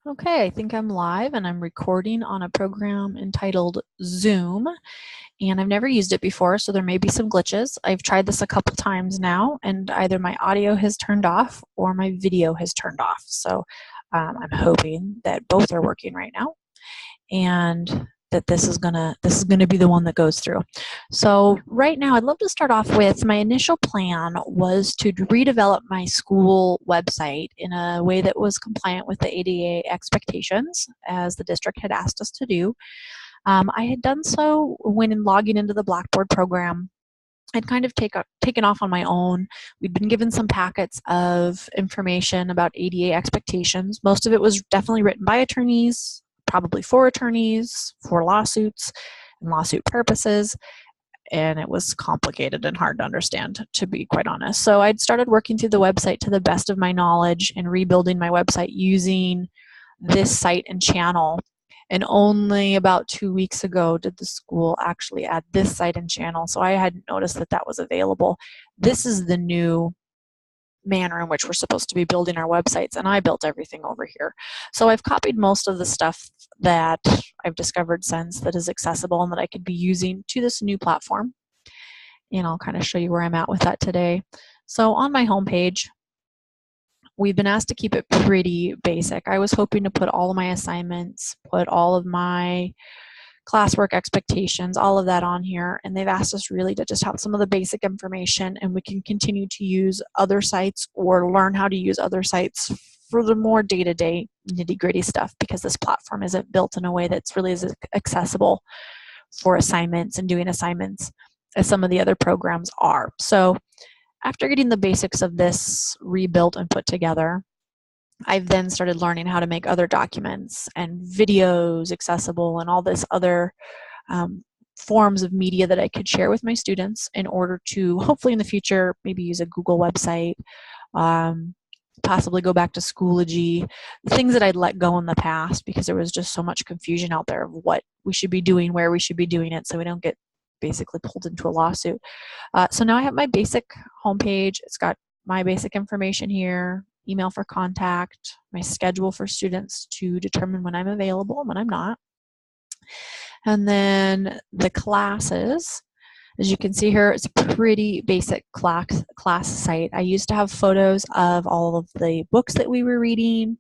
Okay, I think I'm live and I'm recording on a program entitled Zoom, and I've never used it before, so there may be some glitches. I've tried this a couple times now, and either my audio has turned off or my video has turned off. So I'm hoping that both are working right now, and that this is gonna be the one that goes through. So right now, I'd love to start off with my initial plan was to redevelop my school website in a way that was compliant with the ADA expectations, as the district had asked us to do. I had done so when logging into the Blackboard program. I'd kind of taken off on my own. We'd been given some packets of information about ADA expectations. Most of it was definitely written by attorneys, probably for attorneys, for lawsuits and lawsuit purposes, and it was complicated and hard to understand, to be quite honest. So I'd started working through the website to the best of my knowledge and rebuilding my website using this site and channel. And only about 2 weeks ago did the school actually add this site and channel, so I hadn't noticed that that was available. This is the new manner in which we're supposed to be building our websites, and I built everything over here. So I've copied most of the stuff that I've discovered since that is accessible and that I could be using to this new platform. And I'll kind of show you where I'm at with that today. So on my homepage, we've been asked to keep it pretty basic. I was hoping to put all of my assignments, put all of my classwork expectations, all of that on here, and they've asked us really to just have some of the basic information, and we can continue to use other sites or learn how to use other sites for the more day-to-day nitty-gritty stuff, because this platform isn't built in a way that's really as accessible for assignments and doing assignments as some of the other programs are. So after getting the basics of this rebuilt and put together, I've then started learning how to make other documents and videos accessible and all this other forms of media that I could share with my students in order to hopefully in the future maybe use a Google website, possibly go back to Schoology, things that I'd let go in the past because there was just so much confusion out there of what we should be doing, where we should be doing it, so we don't get basically pulled into a lawsuit. So now I have my basic homepage. It's got my basic information here, email for contact, my schedule for students to determine when I'm available and when I'm not. And then the classes, as you can see here, it's a pretty basic class site. I used to have photos of all of the books that we were reading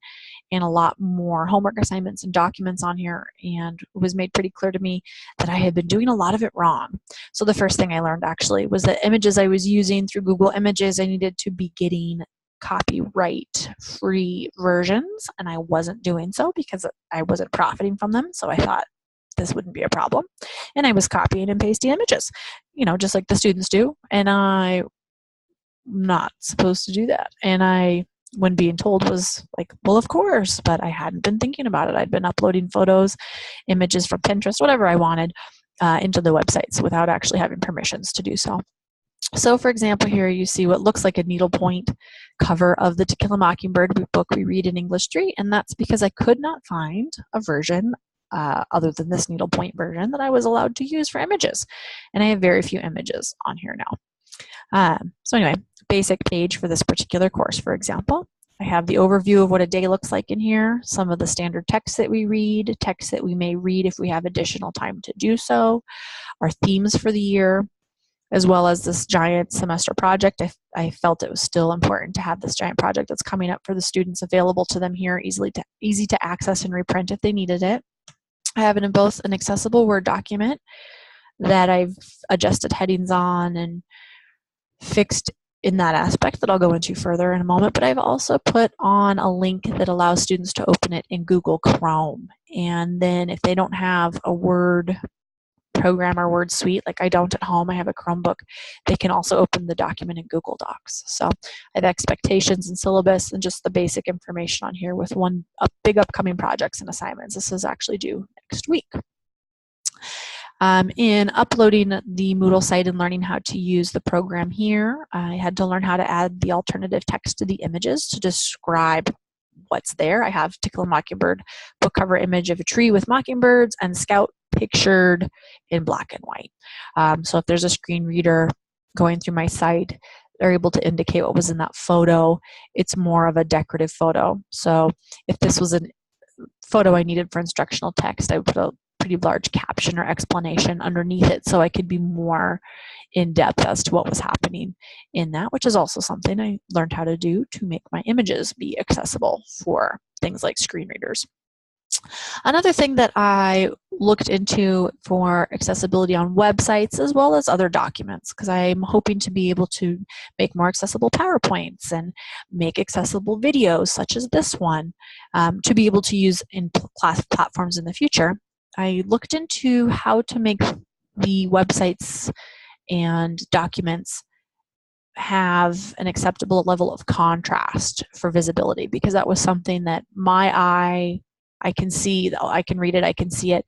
and a lot more homework assignments and documents on here, and it was made pretty clear to me that I had been doing a lot of it wrong. So the first thing I learned actually was that images I was using through Google Images, I needed to be getting copyright free versions, and I wasn't doing so because I wasn't profiting from them. So I thought this wouldn't be a problem, and I was copying and pasting images, just like the students do, and I'm not supposed to do that. And I, when being told, was like, well, of course, but I hadn't been thinking about it. I'd been uploading photos, images from Pinterest, whatever I wanted, into the websites without actually having permissions to do so. So for example, here you see what looks like a needlepoint cover of the To Kill a Mockingbird book we read in English 3, and that's because I could not find a version other than this needlepoint version that I was allowed to use for images. And I have very few images on here now. So anyway, basic page for this particular course, for example. I have the overview of what a day looks like in here, some of the standard texts that we read, texts that we may read if we have additional time to do so, our themes for the year, as well as this giant semester project. I felt it was still important to have this giant project that's coming up for the students available to them here, easy to access and reprint if they needed it. I have it in both an accessible Word document that I've adjusted headings on and fixed in that aspect that I'll go into further in a moment, but I've also put on a link that allows students to open it in Google Chrome. And then if they don't have a Word program or Word suite, like I don't at home, I have a Chromebook, they can also open the document in Google Docs. So I have expectations and syllabus and just the basic information on here with big upcoming projects and assignments. This is actually due next week. In uploading the Moodle site and learning how to use the program here, I had to learn how to add the alternative text to the images to describe what's there. I have To Kill a Mockingbird book cover image of a tree with mockingbirds and Scout pictured in black and white. So if there's a screen reader going through my site, they're able to indicate what was in that photo. It's more of a decorative photo. So if this was photo I needed for instructional text, I would put a pretty large caption or explanation underneath it so I could be more in depth as to what was happening in that, which is also something I learned how to do to make my images be accessible for things like screen readers. Another thing that I looked into for accessibility on websites as well as other documents, because I'm hoping to be able to make more accessible PowerPoints and make accessible videos such as this one to be able to use in class platforms in the future. I looked into how to make the websites and documents have an acceptable level of contrast for visibility, because that was something that my eye, I can see, I can read it, I can see it,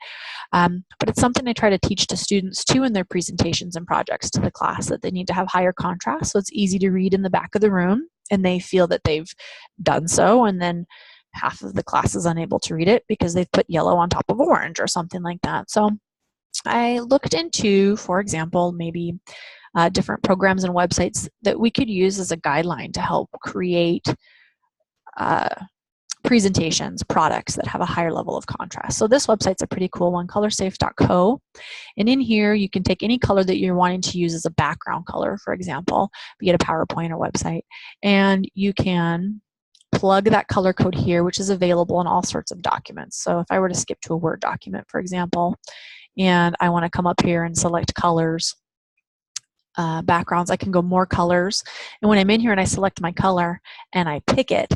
but it's something I try to teach to students too in their presentations and projects to the class, that they need to have higher contrast so it's easy to read in the back of the room and they feel that they've done so, and then half of the class is unable to read it because they've put yellow on top of orange or something like that. So I looked into, for example, maybe different programs and websites that we could use as a guideline to help create presentations, products that have a higher level of contrast. So this website's a pretty cool one, colorsafe.co. And in here, you can take any color that you're wanting to use as a background color, for example, be it a PowerPoint or website, and you can plug that color code here, which is available in all sorts of documents. So if I were to skip to a Word document, for example, and I want to come up here and select colors, backgrounds, I can go more colors. And when I'm in here and I select my color and I pick it,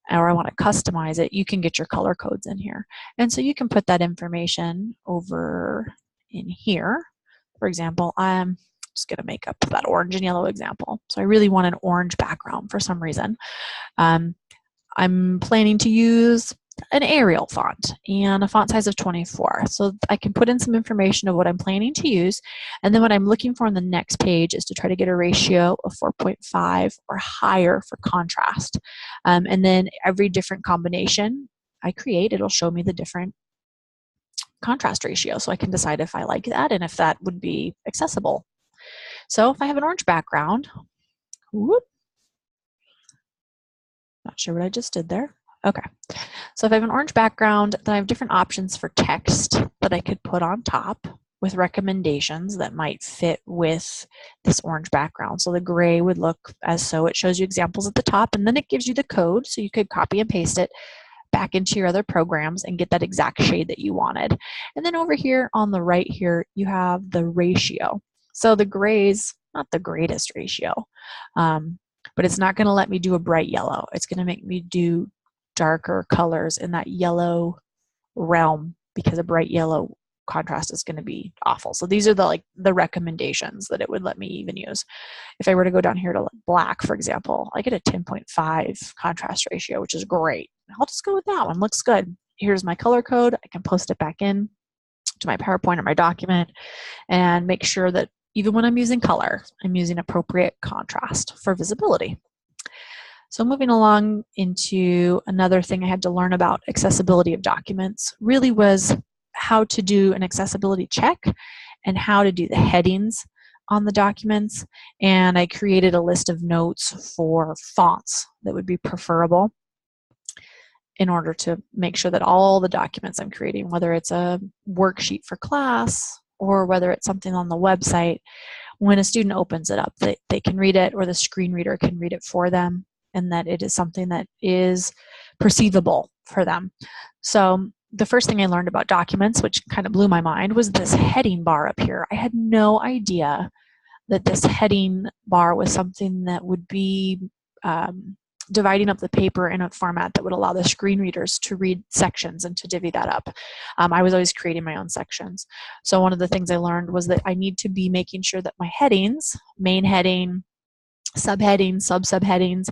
or I want to customize it, you can get your color codes in here. And so you can put that information over in here. For example, I'm just going to make up that orange and yellow example. So I really want an orange background for some reason. I'm planning to use an Arial font and a font size of 24. So I can put in some information of what I'm planning to use. And then what I'm looking for on the next page is to try to get a ratio of 4.5 or higher for contrast. And then every different combination I create, it'll show me the different contrast ratio. So I can decide if I like that and if that would be accessible. So if I have an orange background, whoop, not sure what I just did there. Okay, so if I have an orange background, then I have different options for text that I could put on top with recommendations that might fit with this orange background. So the gray would look as so. It shows you examples at the top, and then it gives you the code, so you could copy and paste it back into your other programs and get that exact shade that you wanted. And then over here on the right here, you have the ratio. So the gray's not the greatest ratio, but it's not going to let me do a bright yellow. It's going to make me do darker colors in that yellow realm, because a bright yellow contrast is going to be awful. So these are the recommendations that it would let me even use. If I were to go down here to black, for example, I get a 10.5 contrast ratio, which is great. I'll just go with that one. Looks good. Here's my color code. I can post it back in to my PowerPoint or my document and make sure that even when I'm using color, I'm using appropriate contrast for visibility. So moving along into another thing I had to learn about accessibility of documents really was how to do an accessibility check and how to do the headings on the documents. And I created a list of notes for fonts that would be preferable in order to make sure that all the documents I'm creating, whether it's a worksheet for class or whether it's something on the website, when a student opens it up, they can read it, or the screen reader can read it for them, and that it is something that is perceivable for them. So the first thing I learned about documents, which kind of blew my mind, was this heading bar up here. I had no idea that this heading bar was something that would be dividing up the paper in a format that would allow the screen readers to read sections and to divvy that up. I was always creating my own sections. So one of the things I learned was that I need to be making sure that my headings, main heading, subheadings, sub-subheadings,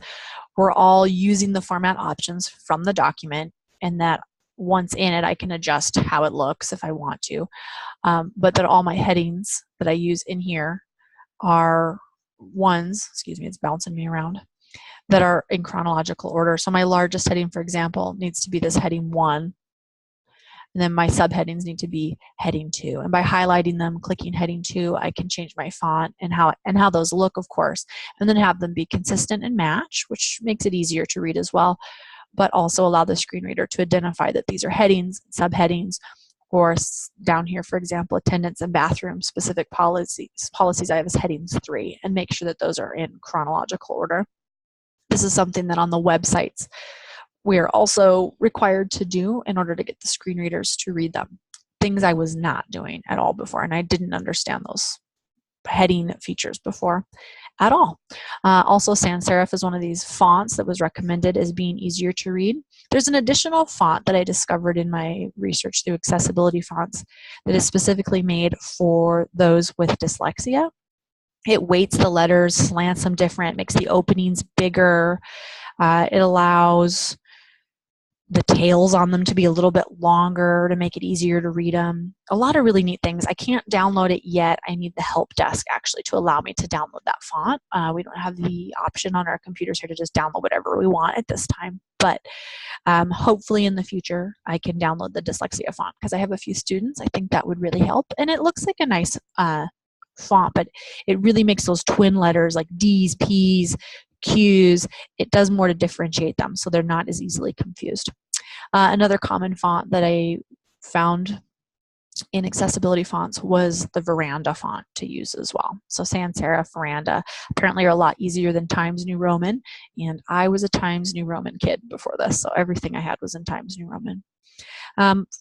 we're all using the format options from the document, and that once in it, I can adjust how it looks if I want to. But that all my headings that I use in here are ones, excuse me, it's bouncing me around, that are in chronological order. So my largest heading, for example, needs to be this heading 1. And then my subheadings need to be heading 2. And by highlighting them, clicking heading 2, I can change my font and how those look, of course, and then have them be consistent and match, which makes it easier to read as well. but also allow the screen reader to identify that these are headings, subheadings, or down here, for example, attendance and bathroom specific policies I have as headings 3, and make sure that those are in chronological order. This is something that on the websites we are also required to do in order to get the screen readers to read them. Things I was not doing at all before, and I didn't understand those heading features before at all. Also, sans serif is one of these fonts that was recommended as being easier to read. There's an additional font that I discovered in my research through accessibility fonts that is specifically made for those with dyslexia. It weights the letters, slants them different, makes the openings bigger. It allows the tails on them to be a little bit longer to make it easier to read them. A lot of really neat things. I can't download it yet. I need the help desk actually to allow me to download that font. We don't have the option on our computers here to just download whatever we want at this time, but hopefully in the future I can download the dyslexia font because I have a few students. I think that would really help, and it looks like a nice font, but it really makes those twin letters like D's, P's, Q's. It does more to differentiate them so they're not as easily confused. Another common font that I found in accessibility fonts was the Veranda font to use as well. So sans serif, Veranda apparently are a lot easier than Times New Roman, and I was a Times New Roman kid before this, so everything I had was in Times New Roman.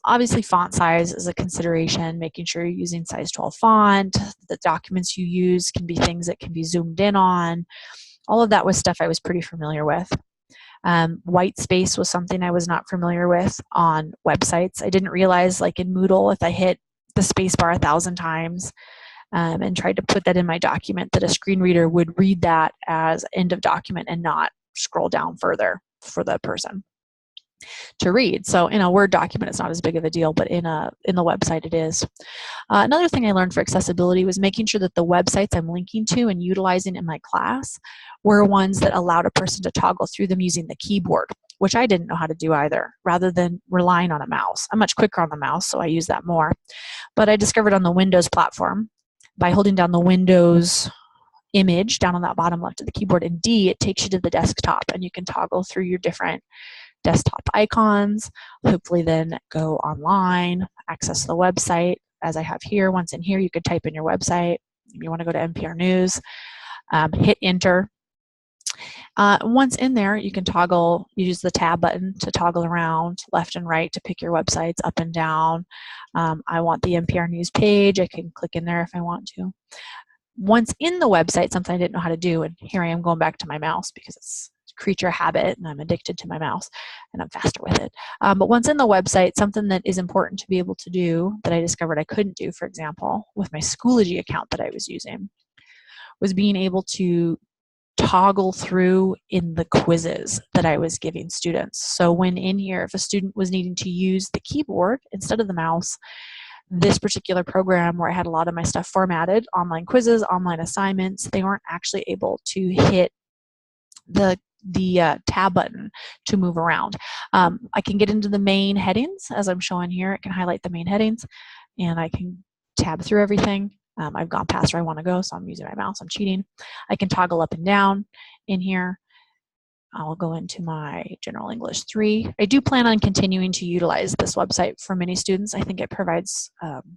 Obviously, font size is a consideration, making sure you're using size 12 font. The documents you use can be things that can be zoomed in on. All of that was stuff I was pretty familiar with. White space was something I was not familiar with on websites. I didn't realize, like in Moodle, if I hit the space bar 1,000 times and tried to put that in my document, that a screen reader would read that as end of document and not scroll down further for the person to read. So in a Word document, it's not as big of a deal, but in the website it is. Another thing I learned for accessibility was making sure that the websites I'm linking to and utilizing in my class were ones that allowed a person to toggle through them using the keyboard, which I didn't know how to do either, rather than relying on a mouse. I'm much quicker on the mouse, so I use that more. But I discovered on the Windows platform, by holding down the Windows image down on that bottom left of the keyboard and D, it takes you to the desktop, and you can toggle through your different desktop icons, hopefully then go online, access the website as I have here. Once in here, you could type in your website. If you want to go to NPR News, hit enter. Once in there, you can use the tab button to toggle around left and right to pick your websites up and down. I want the NPR News page. I can click in there if I want to. Once in the website, something I didn't know how to do, and here I am going back to my mouse because it's creature habit and I'm addicted to my mouse and I'm faster with it. But once in the website, something that is important to be able to do that I discovered I couldn't do, for example, with my Schoology account that I was using, was being able to toggle through in the quizzes that I was giving students. So when in here, if a student was needing to use the keyboard instead of the mouse, this particular program where I had a lot of my stuff formatted, online quizzes, online assignments, they weren't actually able to hit the tab button to move around. I can get into the main headings as I'm showing here. It can highlight the main headings and I can tab through everything. I've gone past where I want to go, so I'm using my mouse. I'm cheating. I can toggle up and down in here. I'll go into my General English 3. I do plan on continuing to utilize this website for many students. I think it provides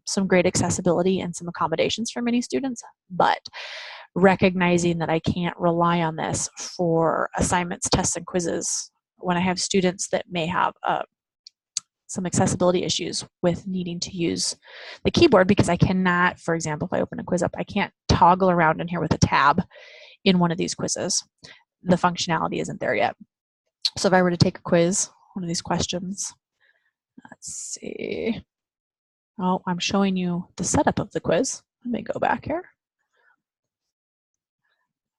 some great accessibility and some accommodations for many students, but recognizing that I can't rely on this for assignments, tests, and quizzes when I have students that may have some accessibility issues with needing to use the keyboard, because I cannot, for example, if I open a quiz up, I can't toggle around in here with a tab in one of these quizzes. The functionality isn't there yet. So if I were to take a quiz, one of these questions, let's see. Oh, I'm showing you the setup of the quiz. Let me go back here.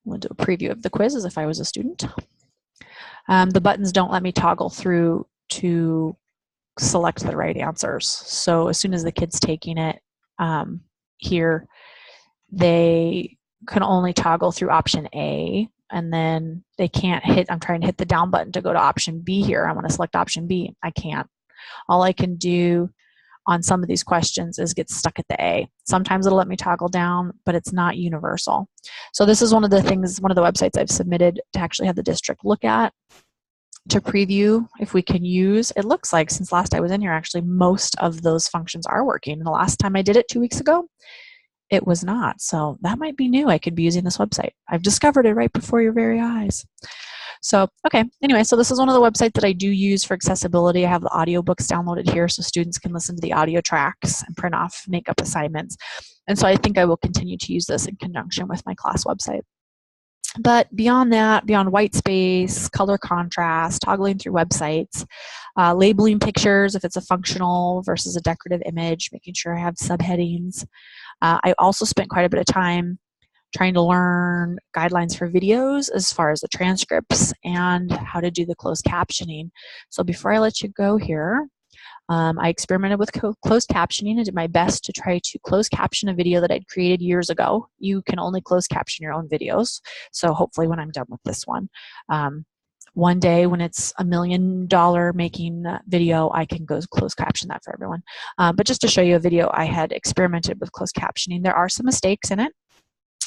We'll do a preview of the quiz as if I was a student. The buttons don't let me toggle through to select the right answers. So as soon as the kid's taking it here, they can only toggle through option A, and then they can't hit, I'm trying to hit the down button to go to option B here. I want to select option B. I can't. All I can do on some of these questions is get stuck at the A. Sometimes it'll let me toggle down, but it's not universal. So this is one of the things, one of the websites I've submitted to actually have the district look at to preview if we can use, it looks like since last I was in here, actually most of those functions are working. And the last time I did it 2 weeks ago, it was not. So that might be new. I could be using this website. I've discovered it right before your very eyes. So, okay, anyway, so this is one of the websites that I do use for accessibility. I have the audiobooks downloaded here so students can listen to the audio tracks and print off makeup assignments. And so I think I will continue to use this in conjunction with my class website. But beyond that, beyond white space, color contrast, toggling through websites, labeling pictures if it's a functional versus a decorative image, making sure I have subheadings. I also spent quite a bit of time trying to learn guidelines for videos as far as the transcripts and how to do the closed captioning. So before I let you go here, I experimented with closed captioning and did my best to try to close caption a video that I'd created years ago. You can only close caption your own videos. So hopefully when I'm done with this one day when it's $1 million making video, I can go close caption that for everyone. But just to show you a video, I had experimented with closed captioning. There are some mistakes in it.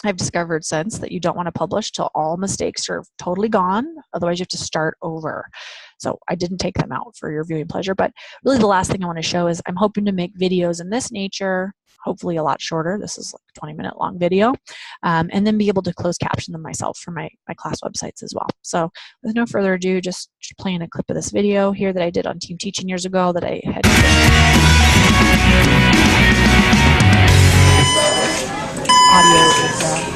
I've discovered since that you don't want to publish till all mistakes are totally gone. Otherwise, you have to start over. So I didn't take them out for your viewing pleasure. But really the last thing I want to show is I'm hoping to make videos in this nature, hopefully a lot shorter. This is like a 20-minute long video. And then be able to close caption them myself for my class websites as well. So with no further ado, just playing a clip of this video here that I did on team teaching years ago that I had. Audio is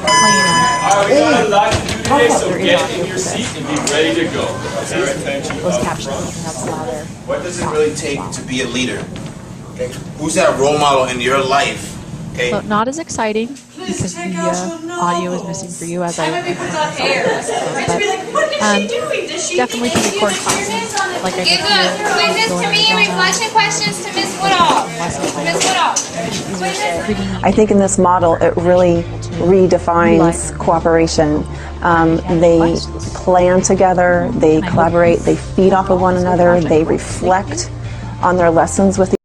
playing on. So get in your seat and be ready to go. Closed captioning, that's louder. What does it really take to be a leader? Okay. Who's that role model in your life? Okay. So not as exciting because the audio is missing for you as I definitely can record classes like I did here. Quizzes to me, reflection questions to Ms. Woodall. Ms. Woodall. I think in this model it really redefines cooperation. They plan together, they collaborate, they feed off of one another, they reflect on their lessons with